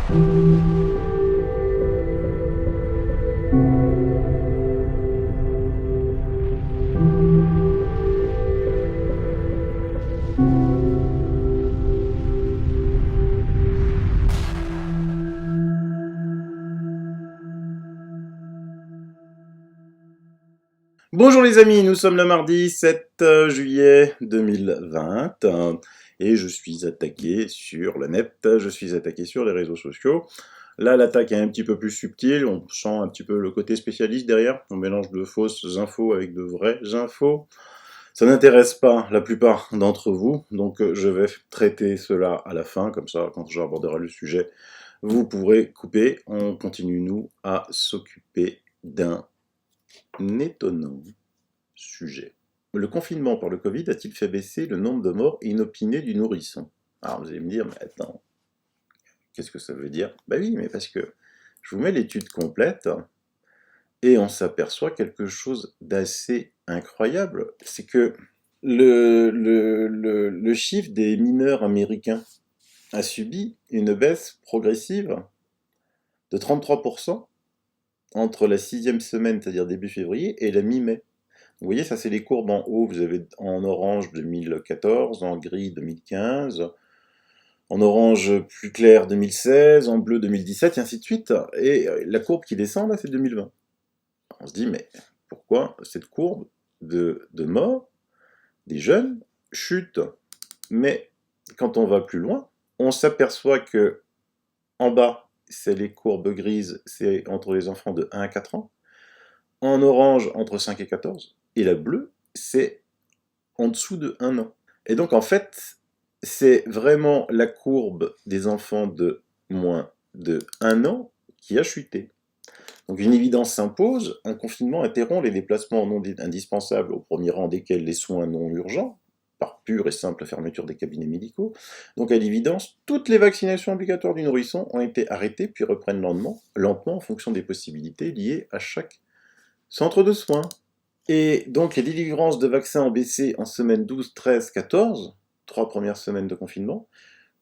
Bonjour les amis, nous sommes le mardi 7 juillet 2020 et je suis attaqué sur le net, je suis attaqué sur les réseaux sociaux. Là, l'attaque est un petit peu plus subtile, on sent un petit peu le côté spécialiste derrière, on mélange de fausses infos avec de vraies infos. Ça n'intéresse pas la plupart d'entre vous, donc je vais traiter cela à la fin, comme ça, quand j'aborderai le sujet, vous pourrez couper. On continue, nous, à s'occuper d'un étonnant sujet. Le confinement par le Covid a-t-il fait baisser le nombre de morts inopinées du nourrisson? Alors vous allez me dire, mais attends, qu'est-ce que ça veut dire? Bah oui, mais parce que je vous mets l'étude complète et on s'aperçoit quelque chose d'assez incroyable. C'est que le chiffre des mineurs américains a subi une baisse progressive de 33% entre la 6e semaine, c'est-à-dire début février, et la mi-mai. Vous voyez, ça c'est les courbes en haut, vous avez en orange 2014, en gris 2015, en orange plus clair 2016, en bleu 2017, et ainsi de suite. Et la courbe qui descend, là, c'est 2020. On se dit, mais pourquoi cette courbe de mort des jeunes chute? Mais quand on va plus loin, on s'aperçoit que en bas, c'est les courbes grises, c'est entre les enfants de 1 à 4 ans. En orange, entre 5 et 14. Et la bleue, c'est en dessous de 1 an. Et donc, en fait, c'est vraiment la courbe des enfants de moins de 1 an qui a chuté. Donc, une évidence s'impose, un confinement interrompt les déplacements non indispensables, au premier rang desquels les soins non urgents, par pure et simple fermeture des cabinets médicaux. Donc, à l'évidence, toutes les vaccinations obligatoires du nourrisson ont été arrêtées puis reprennent lentement en fonction des possibilités liées à chaque centre de soins. Et donc les délivrances de vaccins ont baissé en semaine 12, 13, 14, 3 premières semaines de confinement,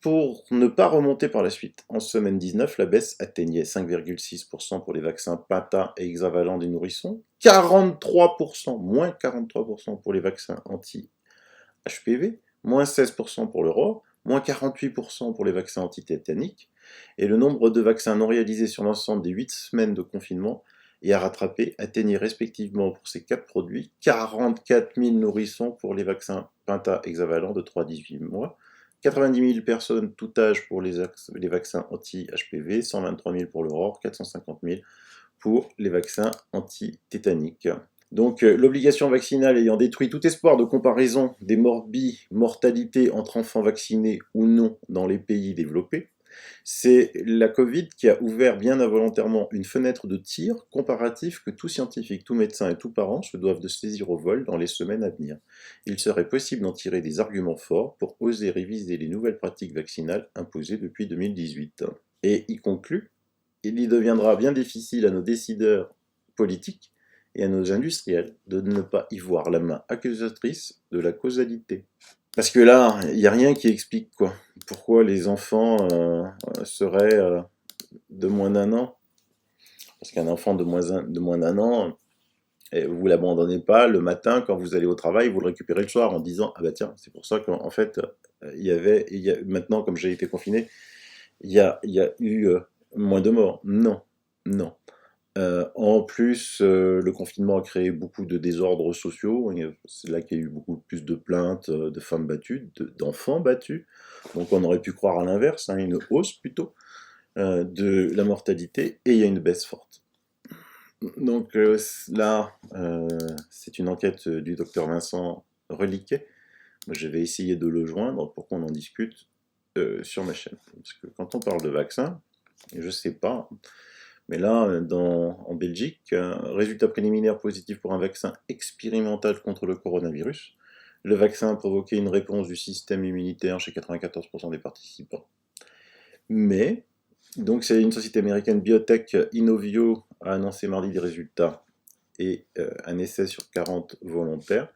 pour ne pas remonter par la suite. En semaine 19, la baisse atteignait 5,6% pour les vaccins Penta et hexavalent des nourrissons, 43%, moins 43% pour les vaccins anti-HPV, moins 16% pour l'Euro, moins 48% pour les vaccins anti-tétaniques, et le nombre de vaccins non réalisés sur l'ensemble des 8 semaines de confinement et à rattraper atteignait respectivement pour ces 4 produits 44 000 nourrissons pour les vaccins Penta hexavalent de 3 à 18 mois, 90 000 personnes tout âge pour les vaccins anti-HPV, 123 000 pour l'Aurore, 450 000 pour les vaccins anti-tétaniques. Donc l'obligation vaccinale ayant détruit tout espoir de comparaison des mortalités entre enfants vaccinés ou non dans les pays développés, c'est la Covid qui a ouvert bien involontairement une fenêtre de tir comparatif que tout scientifique, tout médecin et tout parent se doivent de saisir au vol dans les semaines à venir. Il serait possible d'en tirer des arguments forts pour oser réviser les nouvelles pratiques vaccinales imposées depuis 2018. Et il conclut, il y deviendra bien difficile à nos décideurs politiques et à nos industriels de ne pas y voir la main accusatrice de la causalité. Parce que là, il n'y a rien qui explique pourquoi les enfants seraient de moins d'un an. Parce qu'un enfant de moins d'un an, vous ne l'abandonnez pas le matin quand vous allez au travail, vous le récupérez le soir en disant « Ah bah tiens, c'est pour ça qu'en fait, maintenant, comme j'ai été confiné, il y a eu moins de morts. » Non, non. En plus, le confinement a créé beaucoup de désordres sociaux. C'est là qu'il y a eu beaucoup plus de plaintes de femmes battues, d'enfants battus. Donc on aurait pu croire à l'inverse, une hausse plutôt de la mortalité, et il y a une baisse forte. Donc là, c'est une enquête du docteur Vincent Reliquet. Moi, je vais essayer de le joindre pour qu'on en discute sur ma chaîne. Parce que quand on parle de vaccin, je sais pas... Mais là, en Belgique, résultat préliminaire positif pour un vaccin expérimental contre le coronavirus. Le vaccin a provoqué une réponse du système immunitaire chez 94% des participants. Mais, donc c'est une société américaine biotech Inovio a annoncé mardi des résultats et un essai sur 40 volontaires.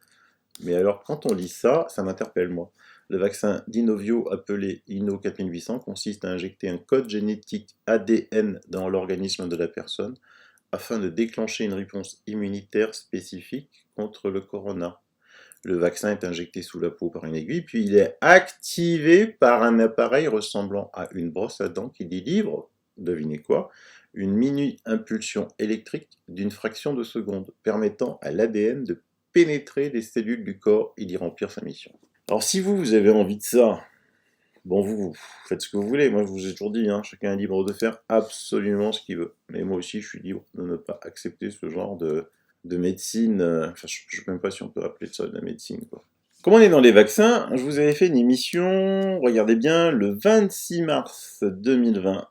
Mais alors, quand on lit ça, ça m'interpelle moi. Le vaccin d'Inovio, appelé Inno 4800, consiste à injecter un code génétique ADN dans l'organisme de la personne afin de déclencher une réponse immunitaire spécifique contre le corona. Le vaccin est injecté sous la peau par une aiguille, puis il est activé par un appareil ressemblant à une brosse à dents qui délivre, devinez quoi, une mini-impulsion électrique d'une fraction de seconde, permettant à l'ADN de pénétrer les cellules du corps et d'y remplir sa mission. Alors si vous avez envie de ça, bon vous faites ce que vous voulez, moi je vous ai toujours dit, hein, chacun est libre de faire absolument ce qu'il veut. Mais moi aussi je suis libre de ne pas accepter ce genre de médecine, enfin je ne sais même pas si on peut appeler ça de la médecine, quoi. Comme on est dans les vaccins, je vous avais fait une émission, regardez bien, le 26 mars 2020,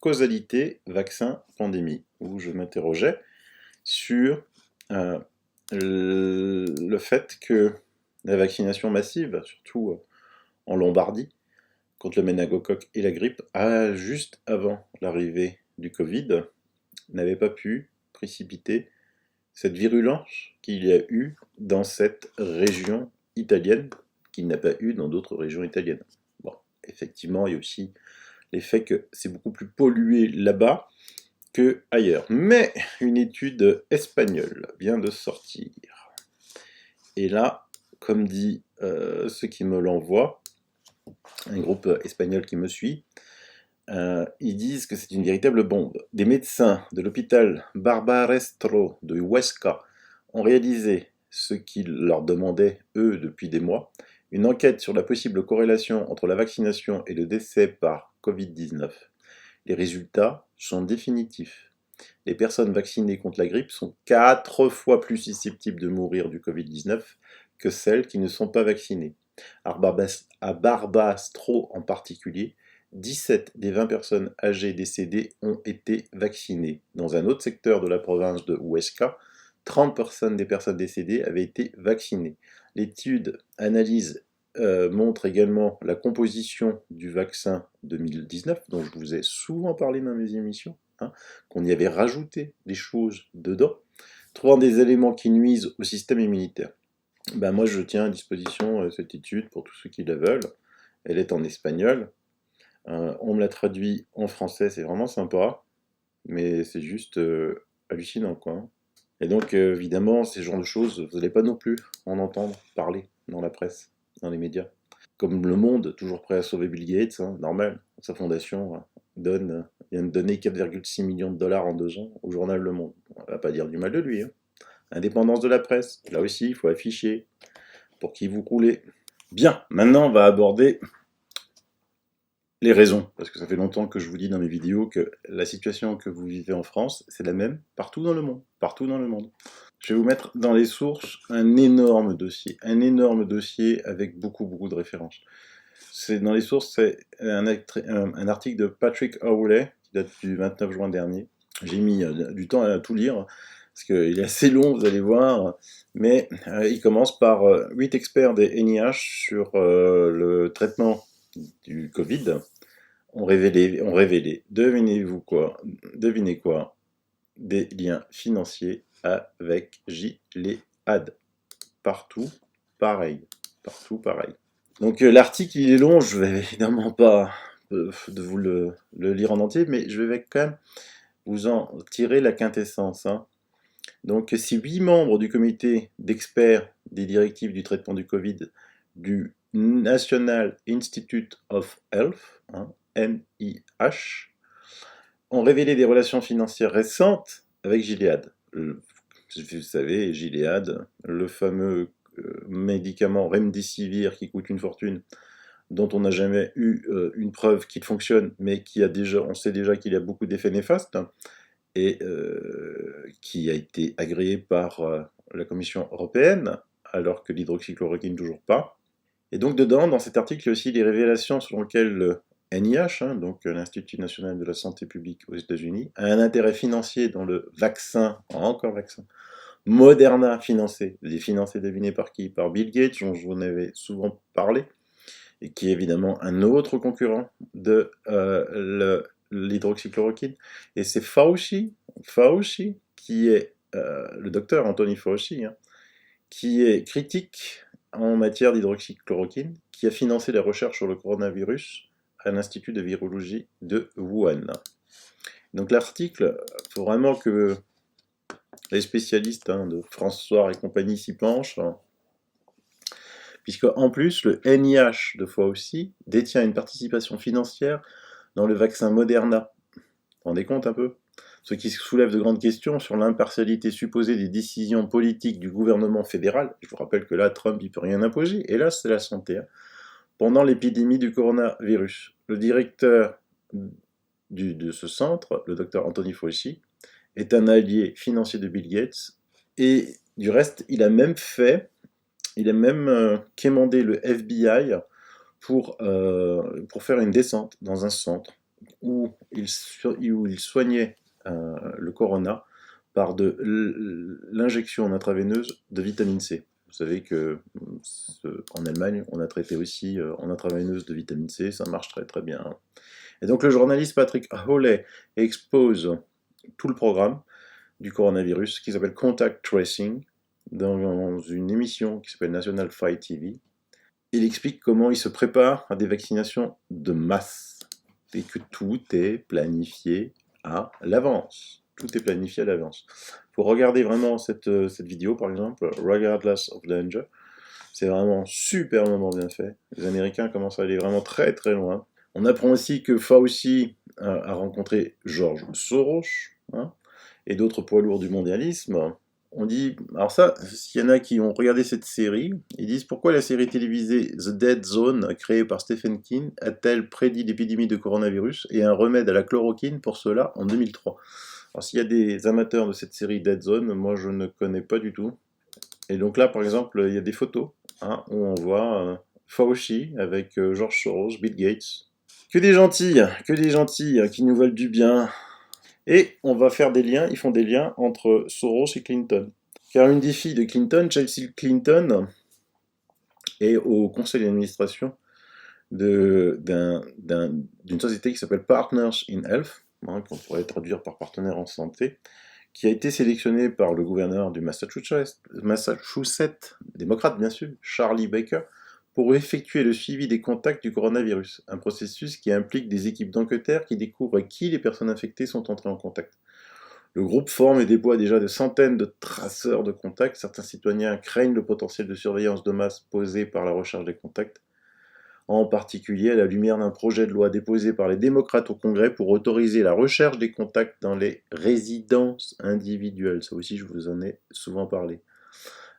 causalité, vaccin, pandémie, où je m'interrogeais sur le fait que la vaccination massive, surtout en Lombardie, contre le méningocoque et la grippe, juste avant l'arrivée du Covid, n'avait pas pu précipiter cette virulence qu'il y a eu dans cette région italienne, qu'il n'a pas eu dans d'autres régions italiennes. Bon, effectivement, il y a aussi l'effet que c'est beaucoup plus pollué là-bas que ailleurs. Mais une étude espagnole vient de sortir. Et là, comme dit ceux qui me l'envoient, un groupe espagnol qui me suit, ils disent que c'est une véritable bombe. Des médecins de l'hôpital Barbarestro de Huesca ont réalisé ce qu'ils leur demandaient, eux, depuis des mois, une enquête sur la possible corrélation entre la vaccination et le décès par Covid-19. Les résultats sont définitifs. Les personnes vaccinées contre la grippe sont 4 fois plus susceptibles de mourir du Covid-19 que celles qui ne sont pas vaccinées. À Barbastro en particulier, 17 des 20 personnes âgées décédées ont été vaccinées. Dans un autre secteur de la province de Huesca, 30% des personnes décédées avaient été vaccinées. L'étude analyse montre également la composition du vaccin 2019, dont je vous ai souvent parlé dans mes émissions, hein, qu'on y avait rajouté des choses dedans, trouvant des éléments qui nuisent au système immunitaire. Ben moi, je tiens à disposition cette étude pour tous ceux qui la veulent. Elle est en espagnol. On me l'a traduit en français, c'est vraiment sympa, mais c'est juste hallucinant, quoi, hein. Et donc, évidemment, ces genres de choses, vous n'allez pas non plus en entendre parler dans la presse, dans les médias. Comme Le Monde, toujours prêt à sauver Bill Gates, hein, normal. Sa fondation vient de donner 4,6 millions de dollars en 2 ans au journal Le Monde. On va pas dire du mal de lui, hein. Indépendance de la presse, là aussi, il faut afficher pour qui vous roulez. Bien, maintenant on va aborder les raisons, parce que ça fait longtemps que je vous dis dans mes vidéos que la situation que vous vivez en France, c'est la même partout dans le monde, partout dans le monde. Je vais vous mettre dans les sources un énorme dossier avec beaucoup de références. Dans les sources, c'est un article de Patrick Howley, qui date du 29 juin dernier. J'ai mis du temps à tout lire, parce qu'il est assez long, vous allez voir, mais il commence par 8 experts des NIH sur le traitement du Covid ont révélé, devinez quoi, des liens financiers avec Gilead. Partout pareil. Donc l'article il est long, je vais évidemment pas de vous le lire en entier, mais je vais quand même vous en tirer la quintessence, hein. Donc ces 8 membres du comité d'experts des directives du traitement du Covid du National Institute of Health, hein, NIH, ont révélé des relations financières récentes avec Gilead. Vous savez, Gilead, le fameux médicament Remdesivir qui coûte une fortune, dont on n'a jamais eu une preuve qu'il fonctionne, mais on sait déjà qu'il a beaucoup d'effets néfastes, et qui a été agréé par la Commission européenne, alors que l'hydroxychloroquine toujours pas. Et donc dedans, dans cet article, il y a aussi les révélations selon lesquelles le NIH, hein, donc l'Institut national de la santé publique aux États-Unis, a un intérêt financier dans le vaccin, encore vaccin, Moderna financé, devinez par qui? Par Bill Gates, dont je vous en avais souvent parlé, et qui est évidemment un autre concurrent de l'hydroxychloroquine. Et c'est Fauci, qui est le docteur Anthony Fauci, hein, qui est critique en matière d'hydroxychloroquine, qui a financé la recherche sur le coronavirus à l'Institut de virologie de Wuhan. Donc l'article, il faut vraiment que les spécialistes de François et compagnie s'y penchent, puisque en plus, le NIH de Fauci détient une participation financière dans le vaccin Moderna. Vous vous rendez compte un peu? Ce qui soulève de grandes questions sur l'impartialité supposée des décisions politiques du gouvernement fédéral. Je vous rappelle que là, Trump, il peut rien imposer. Et là, c'est la santé. Pendant l'épidémie du coronavirus, le directeur de ce centre, le docteur Anthony Fauci, est un allié financier de Bill Gates. Et du reste, il a même quémandé le FBI pour faire une descente dans un centre où il soignait le corona par de l'injection intraveineuse de vitamine C. Vous savez que en Allemagne, on a traité aussi en intraveineuse de vitamine C, ça marche très très bien. Et donc le journaliste Patrick Hawley expose tout le programme du coronavirus qui s'appelle Contact Tracing dans une émission qui s'appelle National Fight TV. Il explique comment il se prépare à des vaccinations de masse et que tout est planifié à l'avance. Tout est planifié à l'avance. Pour regarder vraiment cette vidéo, par exemple, Regardless of Danger, c'est vraiment superbement bien fait. Les Américains commencent à aller vraiment très très loin. On apprend aussi que Fauci a rencontré George Soros et d'autres poids lourds du mondialisme. On dit, alors ça, s'il y en a qui ont regardé cette série, ils disent pourquoi la série télévisée The Dead Zone, créée par Stephen King, a-t-elle prédit l'épidémie de coronavirus et un remède à la chloroquine pour cela en 2003. Alors s'il y a des amateurs de cette série Dead Zone, moi je ne connais pas du tout. Et donc là, par exemple, il y a des photos où on voit Fauci avec George Soros, Bill Gates. Que des gentils qui nous veulent du bien. Et on va faire des liens, ils font des liens entre Soros et Clinton. Car une des filles de Clinton, Chelsea Clinton, est au conseil d'administration d'une société qui s'appelle Partners in Health, qu'on pourrait traduire par partenaire en santé, qui a été sélectionnée par le gouverneur du Massachusetts, démocrate bien sûr, Charlie Baker, pour effectuer le suivi des contacts du coronavirus, un processus qui implique des équipes d'enquêteurs qui découvrent qui les personnes infectées sont entrées en contact. Le groupe forme et déploie déjà de centaines de traceurs de contacts. Certains citoyens craignent le potentiel de surveillance de masse posé par la recherche des contacts, en particulier à la lumière d'un projet de loi déposé par les démocrates au Congrès pour autoriser la recherche des contacts dans les résidences individuelles. Ça aussi, je vous en ai souvent parlé.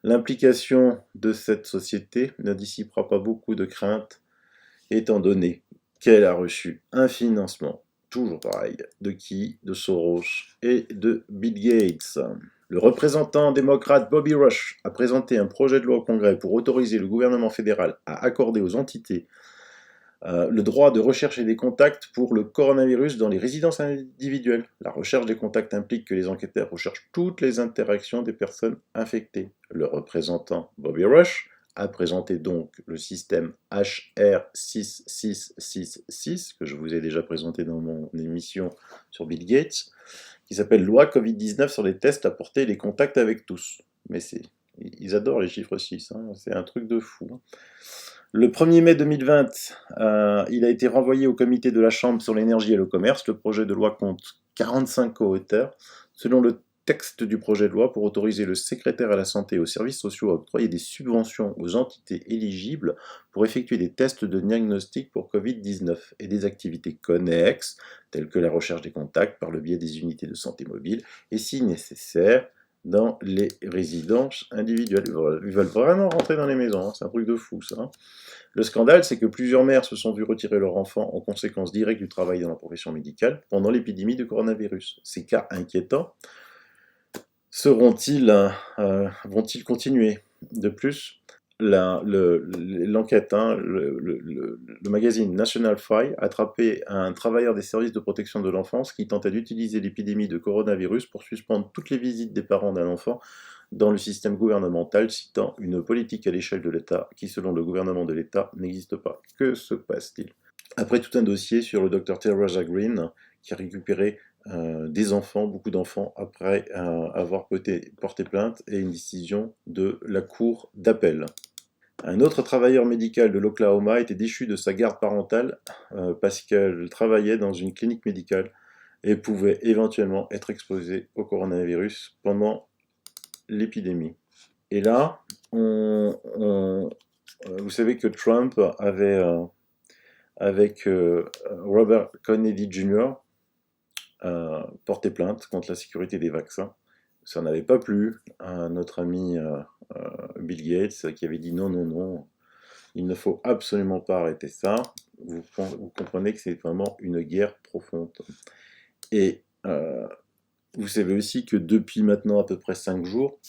L'implication de cette société ne dissipera pas beaucoup de craintes, étant donné qu'elle a reçu un financement, toujours pareil, de qui? De Soros et de Bill Gates. Le représentant démocrate Bobby Rush a présenté un projet de loi au Congrès pour autoriser le gouvernement fédéral à accorder aux entités le droit de rechercher des contacts pour le coronavirus dans les résidences individuelles. La recherche des contacts implique que les enquêteurs recherchent toutes les interactions des personnes infectées. Le représentant Bobby Rush a présenté donc le système HR6666, que je vous ai déjà présenté dans mon émission sur Bill Gates, qui s'appelle Loi Covid-19 sur les tests à porter les contacts avec tous. Mais ils adorent les chiffres 6, c'est un truc de fou. Le 1er mai 2020, il a été renvoyé au comité de la Chambre sur l'énergie et le commerce. Le projet de loi compte 45 co-auteurs. Selon le texte du projet de loi, pour autoriser le secrétaire à la santé et aux services sociaux à octroyer des subventions aux entités éligibles pour effectuer des tests de diagnostic pour Covid-19 et des activités connexes, telles que la recherche des contacts par le biais des unités de santé mobile, et si nécessaire, dans les résidences individuelles. Ils veulent vraiment rentrer dans les maisons, c'est un truc de fou ça. Le scandale, c'est que plusieurs mères se sont vues retirer leur enfant en conséquence directe du travail dans la profession médicale pendant l'épidémie de coronavirus. Ces cas inquiétants vont-ils continuer? De plus, l'enquête, le magazine National Fire a attrapé un travailleur des services de protection de l'enfance qui tentait d'utiliser l'épidémie de coronavirus pour suspendre toutes les visites des parents d'un enfant dans le système gouvernemental, citant une politique à l'échelle de l'État qui, selon le gouvernement de l'État, n'existe pas. Que se passe-t-il? Après tout un dossier sur le Dr Theresa Green, qui a récupéré des enfants, beaucoup d'enfants, après avoir porté plainte et une décision de la Cour d'appel. Un autre travailleur médical de l'Oklahoma a été déchu de sa garde parentale parce qu'elle travaillait dans une clinique médicale et pouvait éventuellement être exposée au coronavirus pendant l'épidémie. Et là, vous savez que Trump avait, avec Robert Kennedy Jr., porté plainte contre la sécurité des vaccins. Ça n'avait pas plu à notre ami Bill Gates qui avait dit non, non, non, il ne faut absolument pas arrêter ça. Vous comprenez que c'est vraiment une guerre profonde. Et vous savez aussi que depuis maintenant à peu près 5 jours,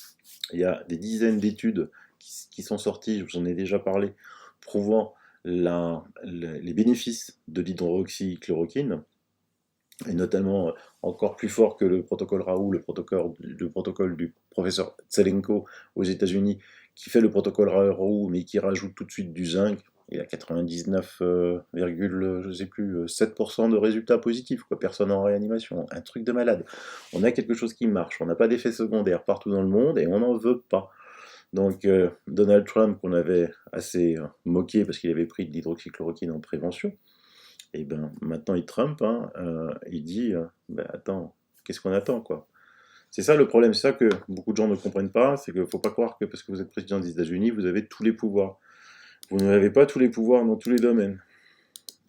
il y a des dizaines d'études qui sont sorties, je vous en ai déjà parlé, prouvant les bénéfices de l'hydroxychloroquine, et notamment encore plus fort que le protocole Raoult, le protocole du professeur Tselenko aux États-Unis, qui fait le protocole Raoult, mais qui rajoute tout de suite du zinc. Il y a 99, je sais plus, 7% de résultats positifs, quoi. Personne en réanimation, un truc de malade. On a quelque chose qui marche, on n'a pas d'effets secondaires partout dans le monde et on n'en veut pas. Donc Donald Trump, qu'on avait assez moqué parce qu'il avait pris de l'hydroxychloroquine en prévention, et ben maintenant il Trump, hein, il dit, ben attends, qu'est-ce qu'on attend, quoi. C'est ça le problème, c'est ça que beaucoup de gens ne comprennent pas, c'est qu'il ne faut pas croire que parce que vous êtes président des États-Unis, vous avez tous les pouvoirs. Vous n'avez pas tous les pouvoirs dans tous les domaines,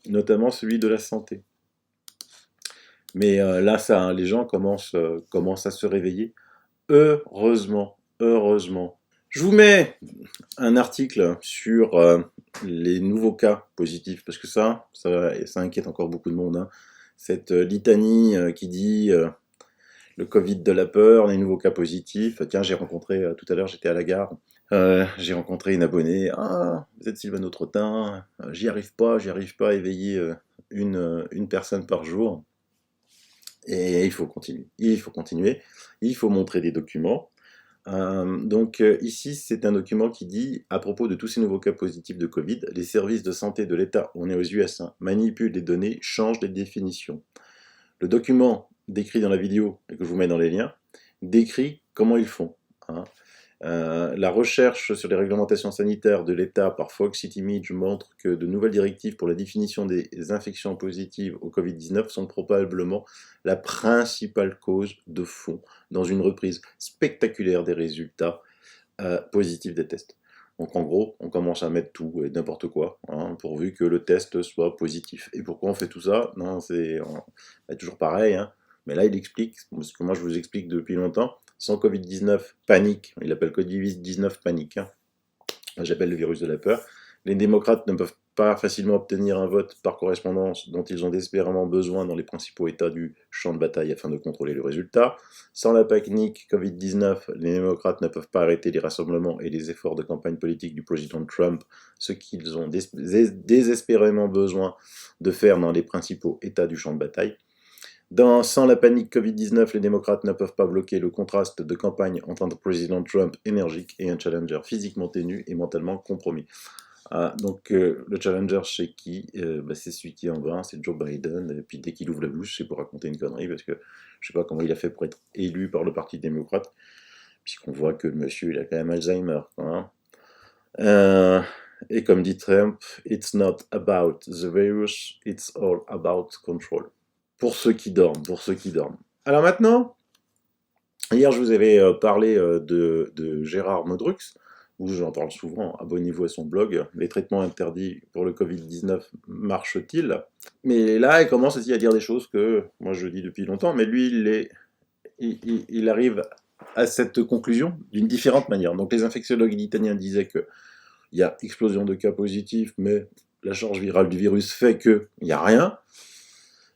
notamment celui de la santé. Mais là, ça, les gens commencent à se réveiller. Heureusement, heureusement. Je vous mets un article sur les nouveaux cas positifs, parce que ça inquiète encore beaucoup de monde, hein. Cette litanie qui dit le Covid de la peur, les nouveaux cas positifs. Tiens, j'ai rencontré, tout à l'heure, j'étais à la gare, j'ai rencontré une abonnée. Ah, vous êtes Sylvano Trottin, j'y arrive pas à éveiller une personne par jour. Et il faut continuer, il faut montrer des documents. Donc ici, c'est un document qui dit, à propos de tous ces nouveaux cas positifs de Covid, les services de santé de l'État, on est aux US, hein, manipulent les données, changent les définitions. Le document décrit dans la vidéo, et que je vous mets dans les liens, décrit comment ils font, hein. La recherche sur les réglementations sanitaires de l'État par Fox City Image montre que de nouvelles directives pour la définition des infections positives au Covid-19 sont probablement la principale cause de fond dans une reprise spectaculaire des résultats positifs des tests. Donc en gros, on commence à mettre tout et n'importe quoi, hein, pourvu que le test soit positif. Et pourquoi on fait tout ça? Non, c'est toujours pareil, hein. Mais là, il explique, ce que moi je vous explique depuis longtemps, sans Covid-19, panique. Il appelle Covid-19 panique, hein. J'appelle le virus de la peur. Les démocrates ne peuvent pas facilement obtenir un vote par correspondance dont ils ont désespérément besoin dans les principaux États du champ de bataille afin de contrôler le résultat. Sans la panique Covid-19, les démocrates ne peuvent pas arrêter les rassemblements et les efforts de campagne politique du président Trump, ce qu'ils ont désespérément besoin de faire dans les principaux États du champ de bataille. Sans la panique Covid-19, les démocrates ne peuvent pas bloquer le contraste de campagne entre un président Trump énergique et un challenger physiquement ténu et mentalement compromis. Donc le challenger, c'est qui? C'est celui qui est en vain, c'est Joe Biden. Et puis dès qu'il ouvre la bouche, c'est pour raconter une connerie, parce que je sais pas comment il a fait pour être élu par le Parti démocrate, puisqu'on voit que le monsieur, il a quand même Alzheimer, hein. Et comme dit Trump, it's not about the virus, it's all about control. Pour ceux qui dorment, pour ceux qui dorment. Alors maintenant, hier je vous avais parlé de Gérard Modrux, où j'en parle souvent, abonnez-vous à son blog, les traitements interdits pour le Covid-19 marchent-ils? Mais là, il commence aussi à dire des choses que moi je dis depuis longtemps, mais lui, il arrive à cette conclusion d'une différente manière. Donc les infectiologues italiens disaient qu'il y a explosion de cas positifs, mais la charge virale du virus fait qu'il n'y a rien.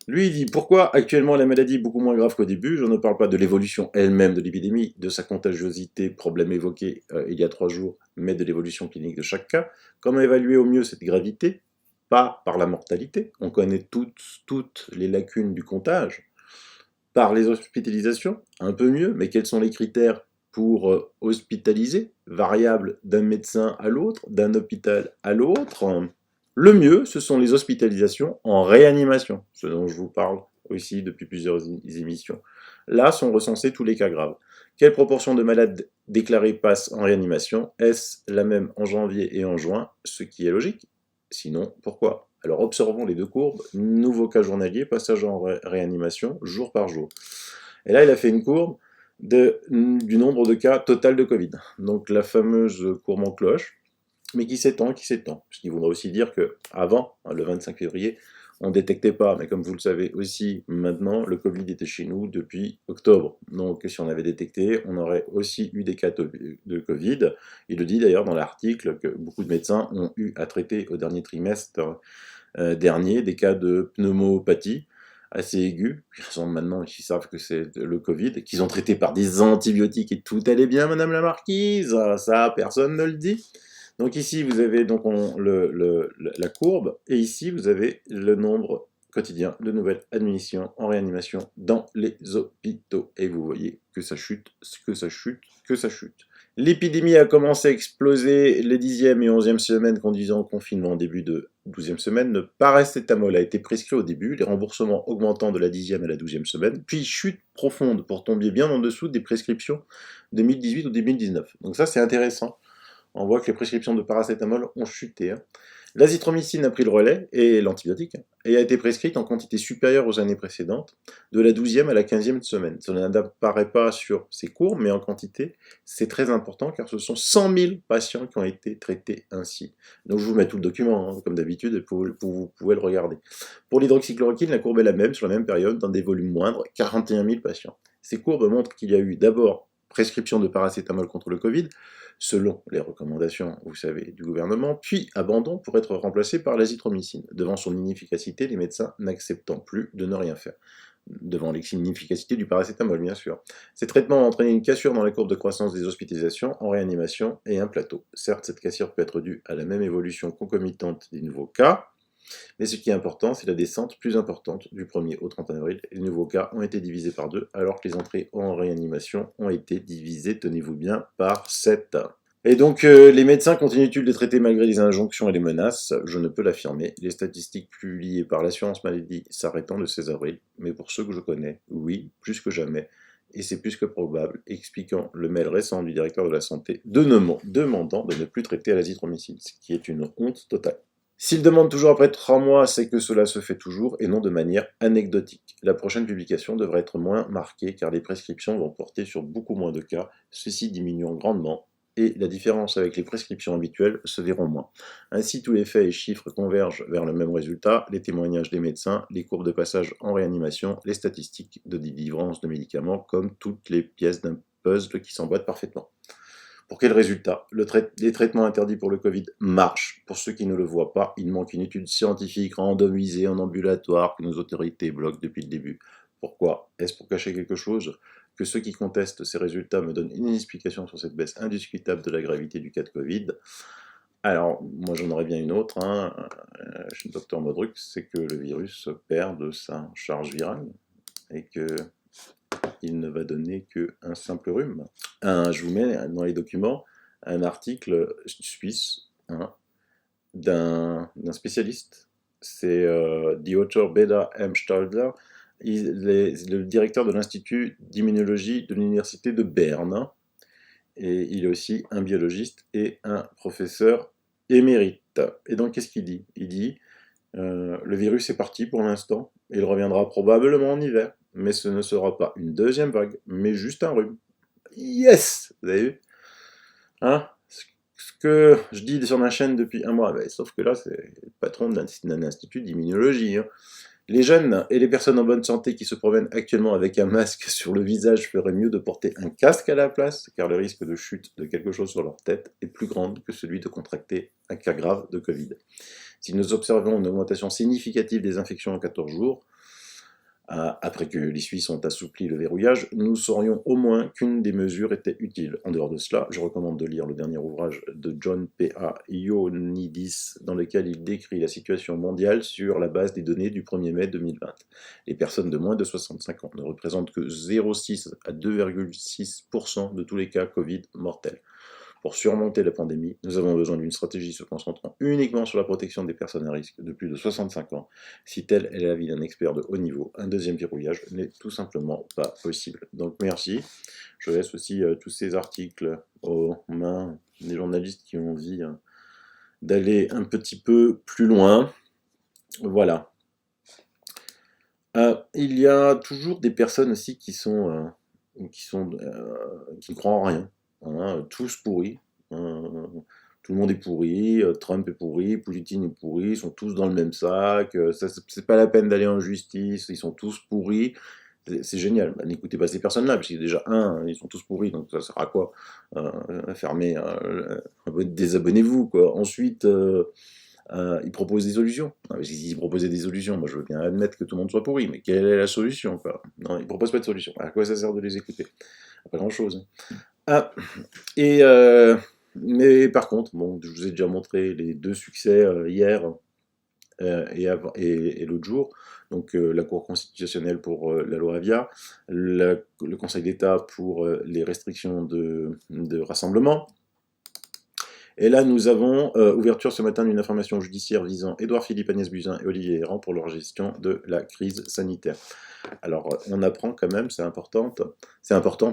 Lui, il dit, pourquoi actuellement la maladie est beaucoup moins grave qu'au début? Je ne parle pas de l'évolution elle-même de l'épidémie, de sa contagiosité, problème évoqué il y a 3 jours, mais de l'évolution clinique de chaque cas. Comment évaluer au mieux cette gravité? Pas par la mortalité, on connaît toutes les lacunes du comptage. Par les hospitalisations, un peu mieux, mais quels sont les critères pour hospitaliser? Variable d'un médecin à l'autre, d'un hôpital à l'autre. Le mieux, ce sont les hospitalisations en réanimation, ce dont je vous parle aussi depuis plusieurs émissions. Là sont recensés tous les cas graves. Quelle proportion de malades déclarée passe en réanimation. Est-ce la même en janvier et en juin? Ce qui est logique. Sinon, pourquoi? Alors observons les deux courbes. Nouveau cas journalier, passage en réanimation, jour par jour. Et là, il a fait une courbe du nombre de cas total de Covid. Donc la fameuse courbe en cloche, mais qui s'étend, qui s'étend. Ce qui voudrait aussi dire qu'avant, le 25 février, on ne détectait pas, mais comme vous le savez aussi, maintenant, le Covid était chez nous depuis octobre. Donc si on avait détecté, on aurait aussi eu des cas de Covid. Il le dit d'ailleurs dans l'article que beaucoup de médecins ont eu à traiter au dernier trimestre dernier des cas de pneumopathie assez aigus, maintenant ils savent que c'est le Covid, qu'ils ont traité par des antibiotiques et tout allait bien, Madame la Marquise, ça personne ne le dit. Donc ici vous avez donc la courbe, et ici vous avez le nombre quotidien de nouvelles admissions en réanimation dans les hôpitaux. Et vous voyez que ça chute, que ça chute, que ça chute. L'épidémie a commencé à exploser les 10e et 11e semaines conduisant au confinement en début de 12e semaine. Le paracétamol a été prescrit au début, les remboursements augmentant de la 10e à la 12e semaine, puis chute profonde pour tomber bien en dessous des prescriptions de 2018 ou 2019. Donc ça c'est intéressant. On voit que les prescriptions de paracétamol ont chuté. L'azithromycine a pris le relais, et l'antibiotique, et a été prescrite en quantité supérieure aux années précédentes, de la 12e à la 15e semaine. Ça n'apparaît pas sur ces courbes, mais en quantité, c'est très important, car ce sont 100 000 patients qui ont été traités ainsi. Donc je vous mets tout le document, comme d'habitude, vous pouvez le regarder. Pour l'hydroxychloroquine, la courbe est la même, sur la même période, dans des volumes moindres, 41 000 patients. Ces courbes montrent qu'il y a eu d'abord prescription de paracétamol contre le Covid, selon les recommandations, vous savez, du gouvernement, puis abandon pour être remplacé par l'azithromycine. Devant son inefficacité, les médecins n'acceptant plus de ne rien faire. Devant l'inefficacité du paracétamol, bien sûr. Ces traitements ont entraîné une cassure dans la courbe de croissance des hospitalisations en réanimation et un plateau. Certes, cette cassure peut être due à la même évolution concomitante des nouveaux cas, mais ce qui est important, c'est la descente plus importante du 1er au 31 avril. Les nouveaux cas ont été divisés par 2, alors que les entrées en réanimation ont été divisées, tenez-vous bien, par 7. Et donc, les médecins continuent-ils de traiter malgré les injonctions et les menaces? Je ne peux l'affirmer. Les statistiques publiées par l'assurance maladie s'arrêtant le 16 avril, mais pour ceux que je connais, oui, plus que jamais, et c'est plus que probable, expliquant le mail récent du directeur de la santé demandant de ne plus traiter à l'azithromycine, ce qui est une honte totale. S'il demande toujours après 3 mois, c'est que cela se fait toujours et non de manière anecdotique. La prochaine publication devrait être moins marquée car les prescriptions vont porter sur beaucoup moins de cas, ceci diminuant grandement et la différence avec les prescriptions habituelles se verront moins. Ainsi, tous les faits et chiffres convergent vers le même résultat, les témoignages des médecins, les courbes de passage en réanimation, les statistiques de délivrance de médicaments, comme toutes les pièces d'un puzzle qui s'emboîtent parfaitement. Pour quel résultat? Les traitements interdits pour le Covid marchent. Pour ceux qui ne le voient pas, il manque une étude scientifique randomisée en ambulatoire que nos autorités bloquent depuis le début. Pourquoi? Est-ce pour cacher quelque chose? Que ceux qui contestent ces résultats me donnent une explication sur cette baisse indiscutable de la gravité du cas de Covid. Alors, moi j'en aurais bien une autre, chez le docteur Modruc, c'est que le virus perd de sa charge virale et que il ne va donner qu'un simple rhume. Je vous mets dans les documents un article suisse d'un spécialiste. C'est The author Beda M. Stalder. Il est le directeur de l'Institut d'immunologie de l'Université de Berne. Et il est aussi un biologiste et un professeur émérite. Et donc, qu'est-ce qu'il dit? Il dit le virus est parti pour l'instant, il reviendra probablement en hiver, mais ce ne sera pas une deuxième vague, mais juste un rhume. Yes! Vous avez vu? Ce que je dis sur ma chaîne depuis un mois, sauf que là, c'est le patron d'un institut d'immunologie. Les jeunes et les personnes en bonne santé qui se promènent actuellement avec un masque sur le visage feraient mieux de porter un casque à la place, car le risque de chute de quelque chose sur leur tête est plus grand que celui de contracter un cas grave de Covid. Si nous observons une augmentation significative des infections en 14 jours, après que les Suisses ont assoupli le verrouillage, nous saurions au moins qu'une des mesures était utile. En dehors de cela, je recommande de lire le dernier ouvrage de John P.A. Ioannidis, dans lequel il décrit la situation mondiale sur la base des données du 1er mai 2020. Les personnes de moins de 65 ans ne représentent que 0,6 à 2,6% de tous les cas Covid mortels. Pour surmonter la pandémie, nous avons besoin d'une stratégie se concentrant uniquement sur la protection des personnes à risque de plus de 65 ans. Si tel est l'avis d'un expert de haut niveau, un deuxième verrouillage n'est tout simplement pas possible. Donc merci. Je laisse aussi tous ces articles aux mains des journalistes qui ont envie d'aller un petit peu plus loin. Voilà. Il y a toujours des personnes aussi qui ne croient en rien, hein, tous pourris. Tout le monde est pourri, Trump est pourri, Poutine est pourri, ils sont tous dans le même sac, c'est pas la peine d'aller en justice, ils sont tous pourris. C'est génial. Bah, n'écoutez pas ces personnes-là, parce que déjà, ils sont tous pourris, donc ça sert à quoi fermer, désabonnez-vous, quoi. Ensuite, ils proposent des solutions. Non, mais s'ils proposaient des solutions, moi je veux bien admettre que tout le monde soit pourri, mais quelle est la solution, quoi? Non, ils proposent pas de solution. À quoi ça sert de les écouter? Pas grand-chose. Ah, et mais par contre, bon, je vous ai déjà montré les deux succès hier et l'autre jour. Donc la Cour constitutionnelle pour la loi Avia, le Conseil d'État pour les restrictions de rassemblement. Et là, nous avons ouverture ce matin d'une information judiciaire visant Édouard Philippe, Agnès Buzyn et Olivier Véran pour leur gestion de la crise sanitaire. Alors, on apprend quand même, c'est important,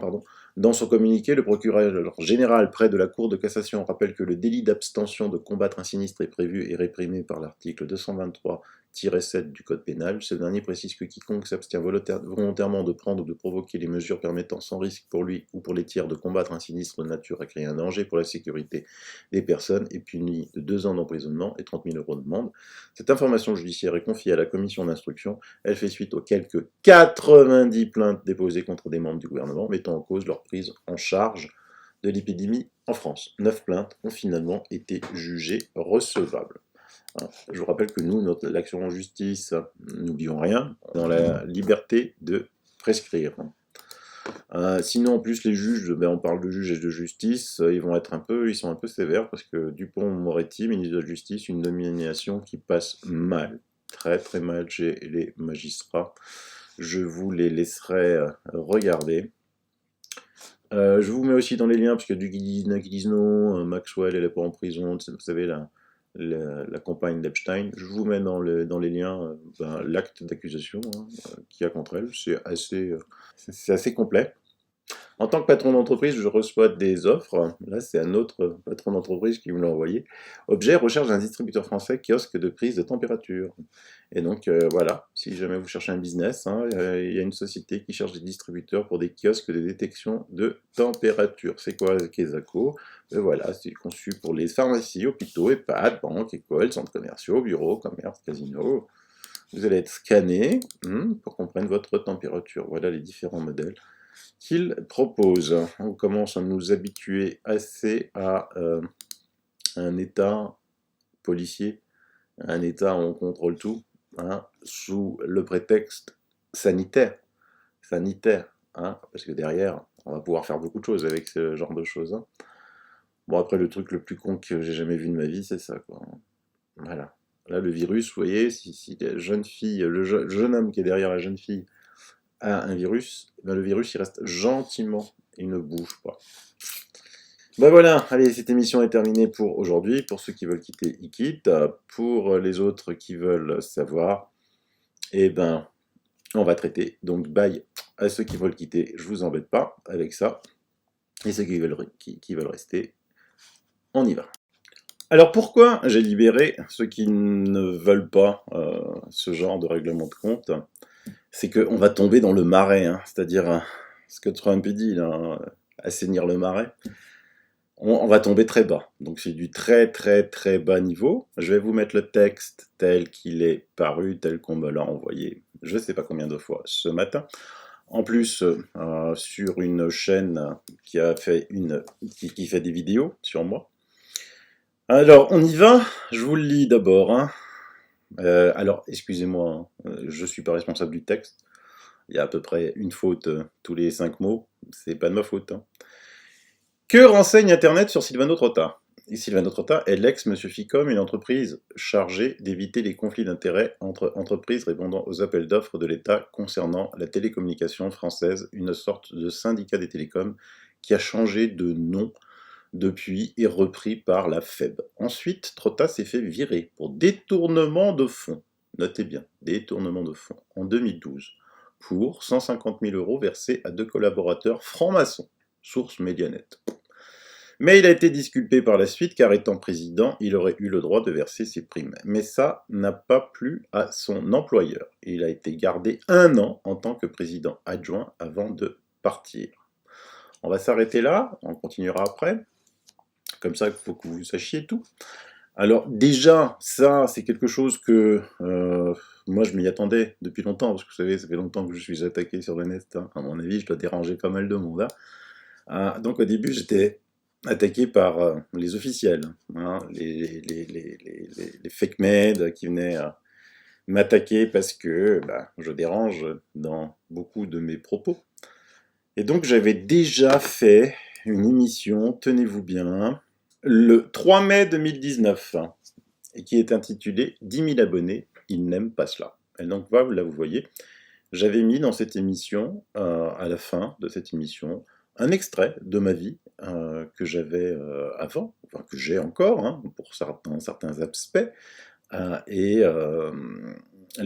pardon. Dans son communiqué, le procureur général près de la Cour de cassation rappelle que le délit d'abstention de combattre un sinistre est prévu et réprimé par l'article 223-7 du Code pénal. Ce dernier précise que quiconque s'abstient volontairement de prendre ou de provoquer les mesures permettant sans risque pour lui ou pour les tiers de combattre un sinistre de nature à créer un danger pour la sécurité des personnes est puni de 2 ans d'emprisonnement et 30 000 € d'amende. Cette information judiciaire est confiée à la commission d'instruction. Elle fait suite aux quelques 90 plaintes déposées contre des membres du gouvernement mettant en cause leur prise en charge de l'épidémie en France. 9 plaintes ont finalement été jugées recevables. Je vous rappelle que nous, l'action en justice, n'oublions rien, dans la liberté de prescrire. Sinon, en plus, les juges, on parle de juges et de justice, ils sont un peu sévères parce que Dupond-Moretti, ministre de la Justice, une nomination qui passe mal, très très mal chez les magistrats. Je vous les laisserai regarder. Je vous mets aussi dans les liens, parce qu'il y a qui disent non, Maxwell, elle n'est pas en prison, vous savez, la compagne d'Epstein. Je vous mets dans les liens l'acte d'accusation qu'il y a contre elle. C'est assez complet. En tant que patron d'entreprise, je reçois des offres. Là, c'est un autre patron d'entreprise qui me l'a envoyé. Objet, recherche d'un distributeur français, kiosque de prise de température. Et donc, voilà, si jamais vous cherchez un business, il y a une société qui cherche des distributeurs pour des kiosques de détection de température. C'est quoi Kesako? Voilà, c'est conçu pour les pharmacies, hôpitaux, EHPAD, banques, écoles, centres commerciaux, bureaux, commerces, casinos. Vous allez être scanné pour qu'on prenne votre température. Voilà les différents modèles qu'il propose. On commence à nous habituer assez à un État policier, un État où on contrôle tout, sous le prétexte sanitaire, parce que derrière, on va pouvoir faire beaucoup de choses avec ce genre de choses. Bon, après, le truc le plus con que j'ai jamais vu de ma vie, c'est ça, quoi. Voilà. Là, le virus, vous voyez, si la jeune fille, le jeune homme qui est derrière la jeune fille, a un virus, ben le virus il reste gentiment, il ne bouge pas. Ben voilà, allez, cette émission est terminée pour aujourd'hui. Pour ceux qui veulent quitter, ils quittent. Pour les autres qui veulent savoir, eh ben, on va traiter. Donc, bye à ceux qui veulent quitter, je vous embête pas avec ça. Et ceux qui veulent rester, on y va. Alors pourquoi j'ai libéré ceux qui ne veulent pas ce genre de règlement de compte? C'est qu'on va tomber dans le marais, c'est-à-dire ce que Trump dit, là, assainir le marais. On va tomber très bas, donc c'est du très très très bas niveau. Je vais vous mettre le texte tel qu'il est paru, tel qu'on me l'a envoyé, je ne sais pas combien de fois ce matin. En plus, sur une chaîne qui fait des vidéos sur moi. Alors, on y va, je vous le lis d'abord. Alors, excusez-moi, je ne suis pas responsable du texte. Il y a à peu près une faute tous les 5 mots. C'est pas de ma faute. Que renseigne Internet sur Silvano Trotta? Et Silvano Trotta est l'ex-Monsieur Ficom, une entreprise chargée d'éviter les conflits d'intérêts entre entreprises répondant aux appels d'offres de l'État concernant la télécommunication française, une sorte de syndicat des télécoms qui a changé de nom depuis est repris par la FEB. Ensuite, Trotta s'est fait virer pour détournement de fonds. Notez bien, détournement de fonds, en 2012, pour 150 000 € versés à 2 collaborateurs francs-maçons, source Medianet. Mais il a été disculpé par la suite, car étant président, il aurait eu le droit de verser ses primes. Mais ça n'a pas plu à son employeur. Il a été gardé 1 an en tant que président adjoint avant de partir. On va s'arrêter là, on continuera après. Comme ça, il faut que vous sachiez tout. Alors déjà, ça, c'est quelque chose que moi, je m'y attendais depuis longtemps, parce que vous savez, ça fait longtemps que je suis attaqué sur le net. Hein. À mon avis, je dois déranger pas mal de monde. Hein. Donc au début, j'étais attaqué par les officiels, hein, les fake meds qui venaient m'attaquer parce que je dérange dans beaucoup de mes propos. Et donc j'avais déjà fait une émission, tenez-vous bien, le 3 mai 2019, et qui est intitulée 10 000 abonnés, ils n'aiment pas cela. Et donc là, vous voyez, j'avais mis dans cette émission, à la fin de cette émission, un extrait de ma vie que j'avais avant, enfin que j'ai encore, hein, pour certains aspects. Là,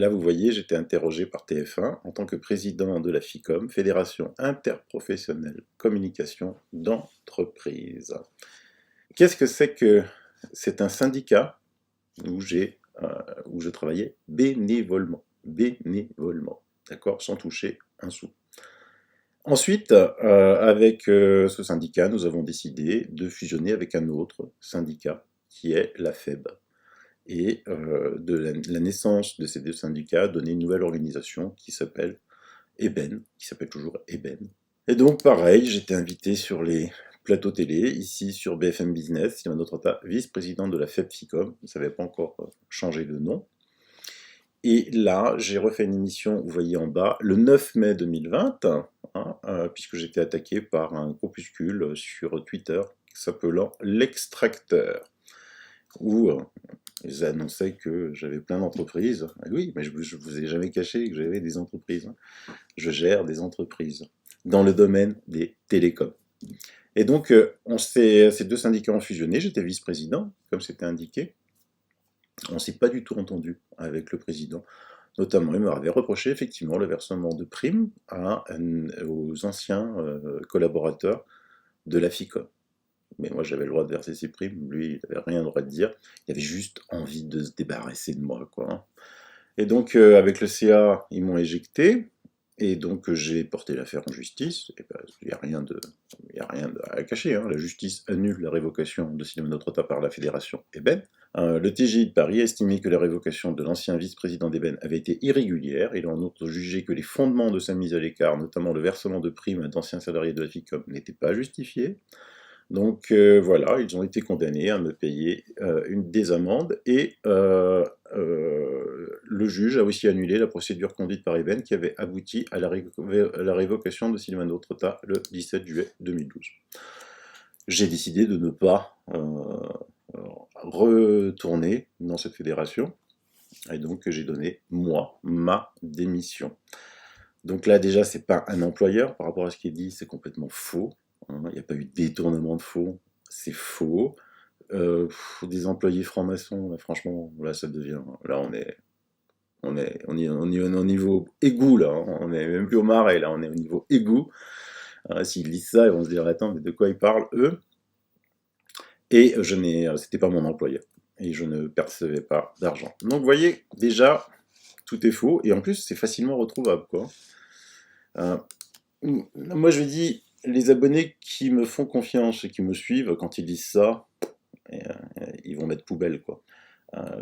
vous voyez, j'étais interrogé par TF1 en tant que président de la FICOM, Fédération interprofessionnelle communication d'entreprise. Qu'est-ce que c'est que c'est un syndicat où je travaillais bénévolement, d'accord, sans toucher un sou. Ensuite, avec ce syndicat, nous avons décidé de fusionner avec un autre syndicat qui est la FEB. Et de la naissance de ces deux syndicats a donné une nouvelle organisation qui s'appelle Eben, qui s'appelle toujours Eben. Et donc pareil, j'étais invité sur les plateaux télé, ici sur BFM Business, Sylvain Trotta, vice-président de la FEB-FICOM, ça n'avait pas encore changé de nom. Et là, j'ai refait une émission, vous voyez en bas, le 9 mai 2020, puisque j'étais attaqué par un groupuscule sur Twitter s'appelant L'Extracteur, où ils annonçaient que j'avais plein d'entreprises. Oui, mais je ne vous ai jamais caché que j'avais des entreprises. Je gère des entreprises dans le domaine des télécoms. Et donc, ces deux syndicats ont fusionné, j'étais vice-président, comme c'était indiqué. On ne s'est pas du tout entendu avec le président. Notamment, il m'avait reproché effectivement le versement de primes aux anciens collaborateurs de la FICOM. Mais moi, j'avais le droit de verser ses primes, lui, il n'avait rien le droit de dire. Il avait juste envie de se débarrasser de moi, quoi. Et donc, avec le CA, ils m'ont éjecté, et donc j'ai porté l'affaire en justice. Il n'y a rien à cacher, hein. La justice annule la révocation de Sylvain Trotta par la fédération Eben. Le TGI de Paris a estimé que la révocation de l'ancien vice-président d'Eben avait été irrégulière. Il a en outre jugé que les fondements de sa mise à l'écart, notamment le versement de primes à d'anciens salariés de la FICOM, n'étaient pas justifiés. Donc voilà, ils ont été condamnés à me payer des amendes, et le juge a aussi annulé la procédure conduite par Eben qui avait abouti à la révocation de Sylvain Trotta le 17 juillet 2012. J'ai décidé de ne pas retourner dans cette fédération, et donc j'ai donné, moi, ma démission. Donc là, déjà, c'est pas un employeur, par rapport à ce qui est dit, c'est complètement faux. Il n'y a pas eu de détournement de fonds, c'est faux. Des employés francs-maçons, là, franchement, là, ça devient... Là, on est au niveau égout, là. Hein. On n'est même plus au marais, là. On est au niveau égout. S'ils lisent ça, ils vont se dire, attends, mais de quoi ils parlent, eux? Et c'était pas mon employeur. Et je ne percevais pas d'argent. Donc, vous voyez, déjà, tout est faux. Et en plus, c'est facilement retrouvable, quoi. Moi, je dis, les abonnés qui me font confiance et qui me suivent, quand ils lisent ça, ils vont mettre poubelle, quoi.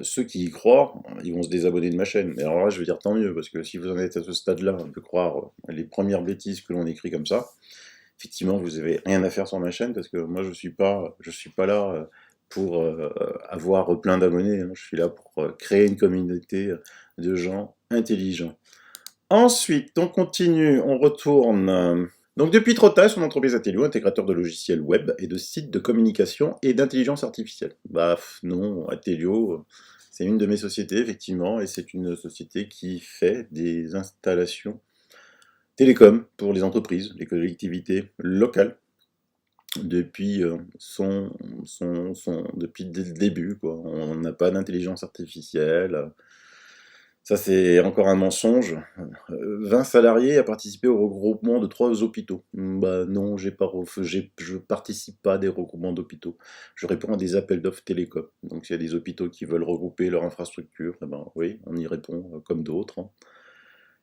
Ceux qui y croient, ils vont se désabonner de ma chaîne. Mais alors là, je veux dire tant mieux, parce que si vous en êtes à ce stade-là, de croire les premières bêtises que l'on écrit comme ça, effectivement, vous n'avez rien à faire sur ma chaîne, parce que moi, je suis pas là pour avoir plein d'abonnés. Hein. Je suis là pour créer une communauté de gens intelligents. Ensuite, on continue, on retourne... Donc depuis Trotta, son entreprise Atelio, intégrateur de logiciels web et de sites de communication et d'intelligence artificielle. Non, Atelio, c'est une de mes sociétés, effectivement, et c'est une société qui fait des installations télécom pour les entreprises, les collectivités locales. depuis, depuis dès le début, quoi. On n'a pas d'intelligence artificielle. Ça, c'est encore un mensonge. 20 salariés à participer au regroupement de 3 hôpitaux. Bah non, je participe pas à des regroupements d'hôpitaux. Je réponds à des appels d'offres télécom. Donc s'il y a des hôpitaux qui veulent regrouper leur infrastructure, eh ben oui, on y répond comme d'autres, hein.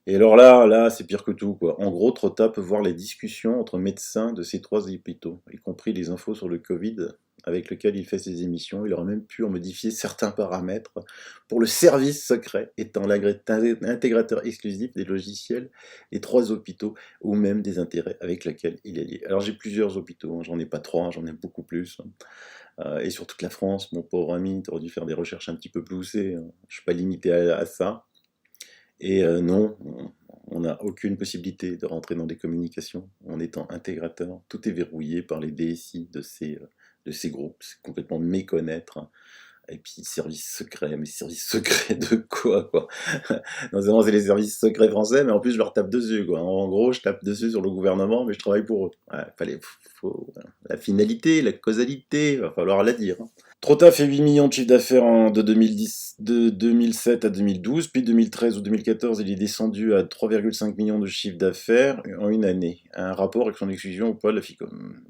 Et alors là, c'est pire que tout, quoi. En gros, Trotta peut voir les discussions entre médecins de ces 3 hôpitaux, y compris les infos sur le Covid, avec lequel il fait ses émissions. Il aura même pu en modifier certains paramètres pour le service secret, étant l'intégrateur exclusif des logiciels des 3 hôpitaux, ou même des intérêts avec lesquels il est lié. Alors j'ai plusieurs hôpitaux, hein. J'en ai pas 3, j'en ai beaucoup plus, hein. Et sur toute la France, mon pauvre ami, tu aurais dû faire des recherches un petit peu poussées, hein. Je suis pas limité à ça. Et non, on n'a aucune possibilité de rentrer dans des communications en étant intégrateur. Tout est verrouillé par les DSI de ces groupes. C'est complètement méconnaître, hein. Et puis, services secrets, mais services secrets de quoi, quoi? Non seulement c'est les services secrets français, mais en plus je leur tape dessus, quoi. En gros, je tape dessus sur le gouvernement, mais je travaille pour eux. Ouais, la finalité, la causalité, va falloir la dire, hein. Trotta fait 8 millions de chiffre d'affaires de 2007 à 2012, puis 2013 ou 2014, il est descendu à 3,5 millions de chiffre d'affaires en une année. Un rapport avec son exclusion ou pas, la FICOM.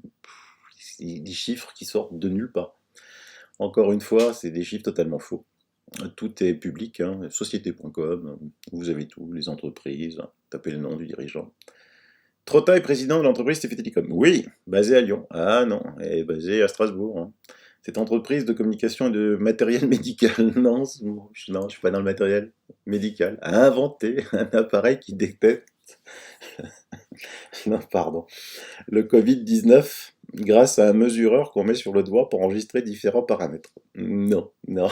C'est des chiffres qui sortent de nulle part. Encore une fois, c'est des chiffres totalement faux. Tout est public, hein, société.com, vous avez tout, les entreprises, tapez le nom du dirigeant. Trotta est président de l'entreprise TF Télécom. Oui, basée à Lyon. Ah non, elle est basée à Strasbourg, hein. Cette entreprise de communication et de matériel médical, non, je suis pas dans le matériel médical, a inventé un appareil qui détecte, non, pardon, le Covid-19 grâce à un mesureur qu'on met sur le doigt pour enregistrer différents paramètres. Non, non.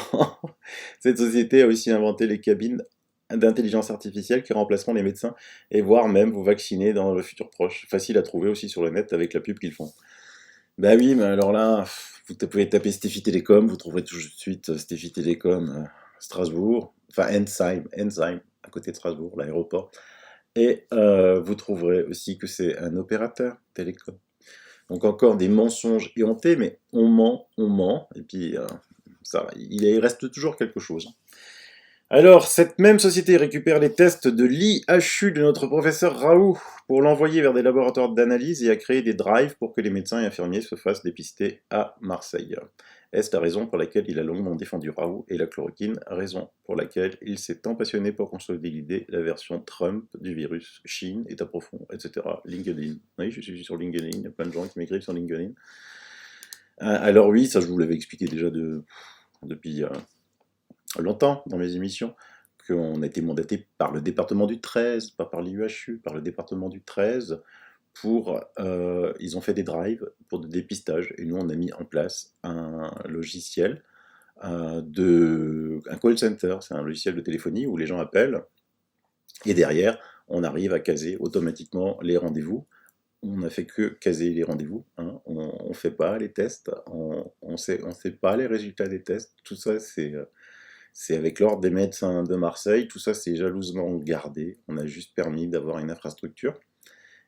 Cette société a aussi inventé les cabines d'intelligence artificielle qui remplaceront les médecins et voire même vous vacciner dans le futur proche. Facile à trouver aussi sur le net avec la pub qu'ils font. Bah oui, mais alors là, vous pouvez taper Steffi Télécom, vous trouverez tout de suite Steffi Télécom, Strasbourg, enfin Ensheim, à côté de Strasbourg, l'aéroport. Et vous trouverez aussi que c'est un opérateur télécom. Donc encore des mensonges éhontés, mais on ment, et puis ça, il reste toujours quelque chose. Alors, cette même société récupère les tests de l'IHU de notre professeur Raoult pour l'envoyer vers des laboratoires d'analyse et a créé des drives pour que les médecins et infirmiers se fassent dépister à Marseille. Est-ce la raison pour laquelle il a longuement défendu Raoult et la chloroquine, raison pour laquelle il s'est tant passionné pour consolider la version Trump du virus, Chine, État profond, etc. LinkedIn. Oui, je suis sur LinkedIn, il y a plein de gens qui m'écrivent sur LinkedIn. Alors oui, ça je vous l'avais expliqué déjà depuis longtemps dans mes émissions, qu'on a été mandaté par le département du 13, pas par l'IUHU, par le département du 13, ils ont fait des drives pour des dépistages, et nous on a mis en place un logiciel, un call center, c'est un logiciel de téléphonie où les gens appellent, et derrière on arrive à caser automatiquement les rendez-vous. On n'a fait que caser les rendez-vous, hein. On ne fait pas les tests, on sait pas les résultats des tests, tout ça c'est avec l'ordre des médecins de Marseille, tout ça c'est jalousement gardé, on a juste permis d'avoir une infrastructure.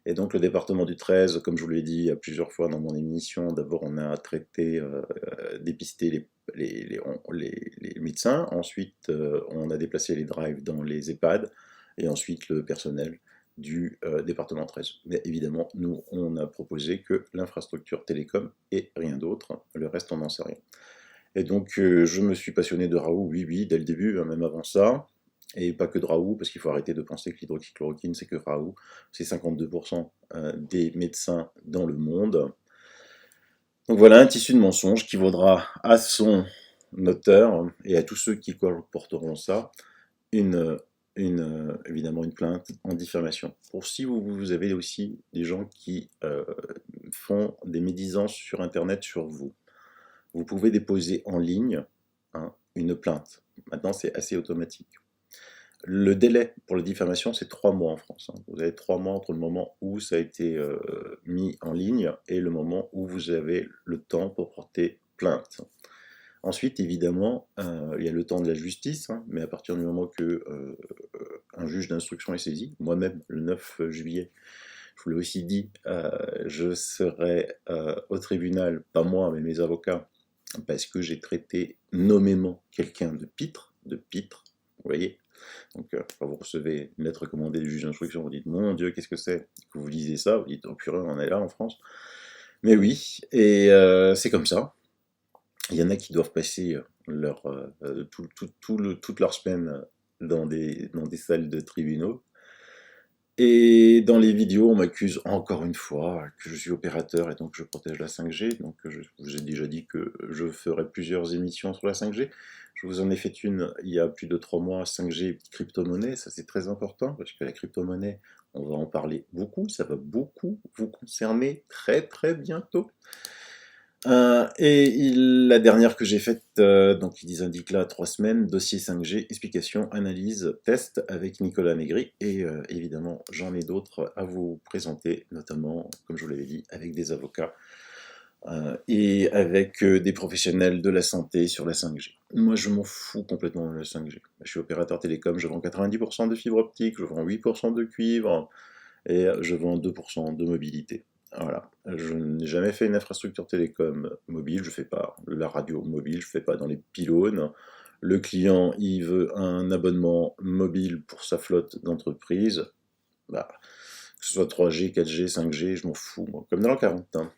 Et donc le département du 13, comme je vous l'ai dit à plusieurs fois dans mon émission, d'abord on a traité, dépisté les médecins, ensuite on a déplacé les drives dans les EHPAD, et ensuite le personnel du département 13. Mais évidemment, nous on a proposé que l'infrastructure télécom et rien d'autre, le reste on n'en sait rien. Et donc, je me suis passionné de Raoult, oui, dès le début, hein, même avant ça. Et pas que de Raoult, parce qu'il faut arrêter de penser que l'hydroxychloroquine, c'est que Raoult. C'est 52% des médecins dans le monde. Donc voilà, un tissu de mensonges qui vaudra à son auteur et à tous ceux qui porteront ça évidemment une plainte en diffamation. Pour si vous avez aussi des gens qui font des médisances sur Internet sur vous, vous pouvez déposer en ligne, hein, une plainte. Maintenant, c'est assez automatique. Le délai pour la diffamation, c'est 3 mois en France, hein. Vous avez 3 mois entre le moment où ça a été mis en ligne et le moment où vous avez le temps pour porter plainte. Ensuite, évidemment, il y a le temps de la justice, hein, mais à partir du moment que un juge d'instruction est saisi, moi-même, le 9 juillet, je vous l'ai aussi dit, je serai au tribunal, pas moi, mais mes avocats, parce que j'ai traité nommément quelqu'un de pitre, vous voyez. Donc, quand vous recevez une lettre recommandée du juge d'instruction, vous dites, mon Dieu, qu'est-ce que c'est? Que vous lisez ça, vous dites, oh purée, on en est là en France. Mais oui, et c'est comme ça. Il y en a qui doivent passer toute leur semaine dans des salles de tribunaux. Et dans les vidéos, on m'accuse encore une fois que je suis opérateur et donc je protège la 5G. Donc je vous ai déjà dit que je ferai plusieurs émissions sur la 5G. Je vous en ai fait une il y a plus de 3 mois, 5G crypto-monnaie. Ça c'est très important parce que la crypto-monnaie, on va en parler beaucoup. Ça va beaucoup vous concerner très très bientôt. La dernière que j'ai faite, donc ils indiquent là 3 semaines, dossier 5G, explication, analyse, test avec Nicolas Maigri. Et évidemment, j'en ai d'autres à vous présenter, notamment, comme je vous l'avais dit, avec des avocats et avec des professionnels de la santé sur la 5G. Moi, je m'en fous complètement de la 5G. Je suis opérateur télécom, je vends 90% de fibre optique, je vends 8% de cuivre et je vends 2% de mobilité. Voilà. Je n'ai jamais fait une infrastructure télécom mobile, je fais pas la radio mobile, je fais pas dans les pylônes. Le client, il veut un abonnement mobile pour sa flotte d'entreprise. Bah, que ce soit 3G, 4G, 5G, je m'en fous, moi, comme dans la 40. Hein.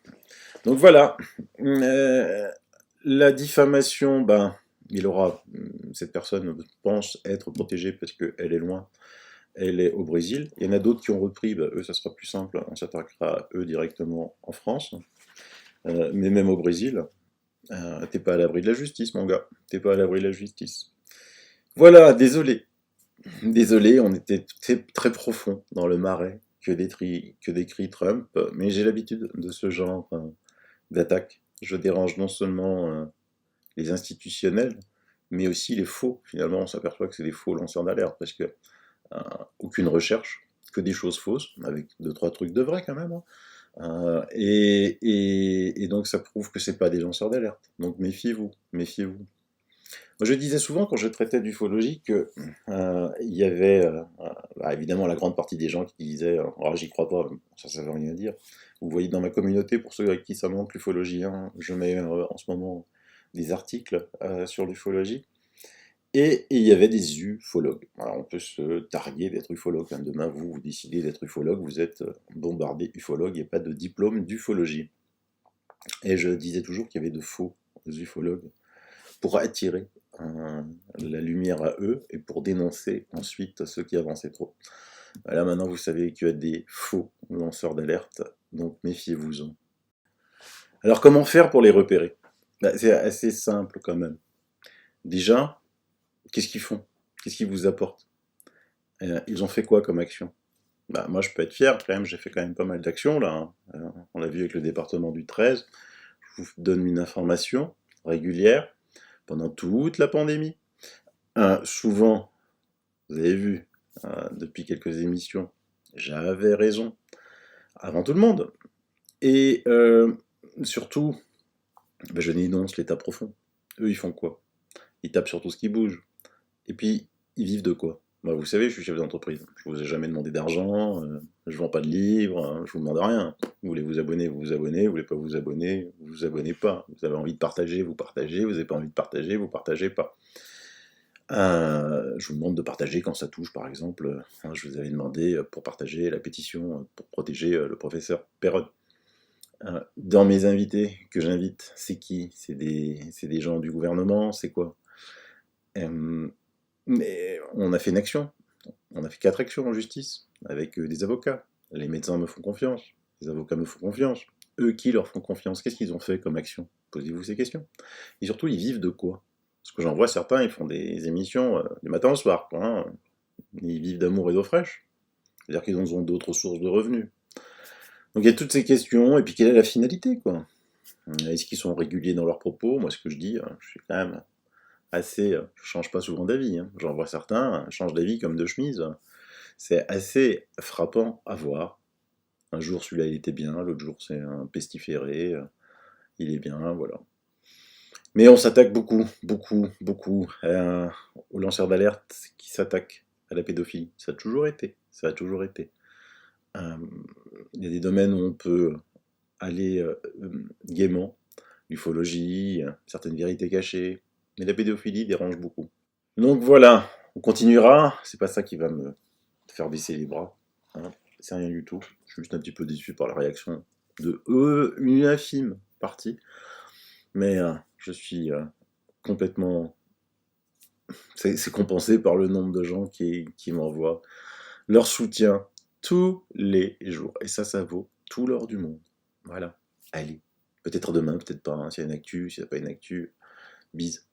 Donc voilà. La diffamation, ben, cette personne pense être protégée parce qu'elle est loin. Elle est au Brésil. Il y en a d'autres qui ont repris, bah, eux, ça sera plus simple, on s'attaquera à eux directement en France. Mais même au Brésil, t'es pas à l'abri de la justice, mon gars. T'es pas à l'abri de la justice. Voilà, désolé. Désolé, on était très profond dans le marais que décrit Trump, mais j'ai l'habitude de ce genre d'attaque. Je dérange non seulement les institutionnels, mais aussi les faux. Finalement, on s'aperçoit que c'est des faux lanceurs d'alerte, parce que aucune recherche, que des choses fausses, avec 2-3 trucs de vrai quand même. Hein. Et donc ça prouve que c'est pas des lanceurs d'alerte. Donc méfiez-vous, méfiez-vous. Moi, je disais souvent quand je traitais d'ufologie que il y avait évidemment la grande partie des gens qui disaient oh, j'y crois pas, ça veut rien dire. Vous voyez dans ma communauté, pour ceux avec qui ça monte l'ufologie, hein, je mets en ce moment des articles sur l'ufologie. Et il y avait des ufologues. Alors on peut se targuer d'être ufologue. Hein. Demain, vous décidez d'être ufologue, vous êtes bombardé ufologue, il n'y a pas de diplôme d'ufologie. Et je disais toujours qu'il y avait de faux ufologues pour attirer la lumière à eux et pour dénoncer ensuite ceux qui avançaient trop. Là maintenant, vous savez qu'il y a des faux lanceurs d'alerte, donc méfiez-vous-en. Alors comment faire pour les repérer? C'est assez simple quand même. Déjà, qu'est-ce qu'ils font? Qu'est-ce qu'ils vous apportent? Ils ont fait quoi comme action? Bah, moi, je peux être fier, quand même, j'ai fait quand même pas mal d'actions, là. Hein. On l'a vu avec le département du 13. Je vous donne une information régulière pendant toute la pandémie. Souvent, vous avez vu, depuis quelques émissions, j'avais raison, avant tout le monde. Et surtout, bah, je dénonce l'état profond. Eux, ils font quoi? Ils tapent sur tout ce qui bouge. Et puis, ils vivent de quoi? Bah, vous savez, je suis chef d'entreprise. Je vous ai jamais demandé d'argent, je vends pas de livres, je vous demande rien. Vous voulez vous abonner, vous voulez pas vous vous abonnez pas. Vous avez envie de partager, vous avez pas envie de partager, vous partagez pas. Je vous demande de partager quand ça touche, par exemple, je vous avais demandé pour partager la pétition pour protéger le professeur Perron. Dans mes invités que j'invite, c'est qui? C'est des gens du gouvernement, c'est quoi? Mais on a fait une action. On a fait 4 actions en justice avec des avocats. Les médecins me font confiance. Les avocats me font confiance. Eux qui leur font confiance? Qu'est-ce qu'ils ont fait comme action? Posez-vous ces questions. Et surtout, ils vivent de quoi? Parce que j'en vois certains, ils font des émissions du matin au soir. Quoi, hein. Ils vivent d'amour et d'eau fraîche. C'est-à-dire qu'ils ont d'autres sources de revenus. Donc il y a toutes ces questions. Et puis quelle est la finalité, quoi? Est-ce qu'ils sont réguliers dans leurs propos? Moi, ce que je dis, je suis quand même je change pas souvent d'avis. Hein. J'en vois certains, changent d'avis comme de chemise. C'est assez frappant à voir. Un jour, celui-là, il était bien, l'autre jour, c'est un pestiféré, il est bien, voilà. Mais on s'attaque beaucoup aux lanceurs d'alerte qui s'attaquent à la pédophilie. Ça a toujours été, ça a toujours été. Il y a des domaines où on peut aller gaiement, l'ufologie, certaines vérités cachées, mais la pédophilie dérange beaucoup. Donc voilà, on continuera, c'est pas ça qui va me faire baisser les bras, hein. C'est rien du tout, je suis juste un petit peu déçu par la réaction de une infime partie, mais je suis complètement... C'est compensé par le nombre de gens qui m'envoient leur soutien tous les jours. Et ça vaut tout l'or du monde. Voilà. Allez. Peut-être demain, peut-être pas. Hein, s'il y a une actu, s'il n'y a pas une actu. Bise.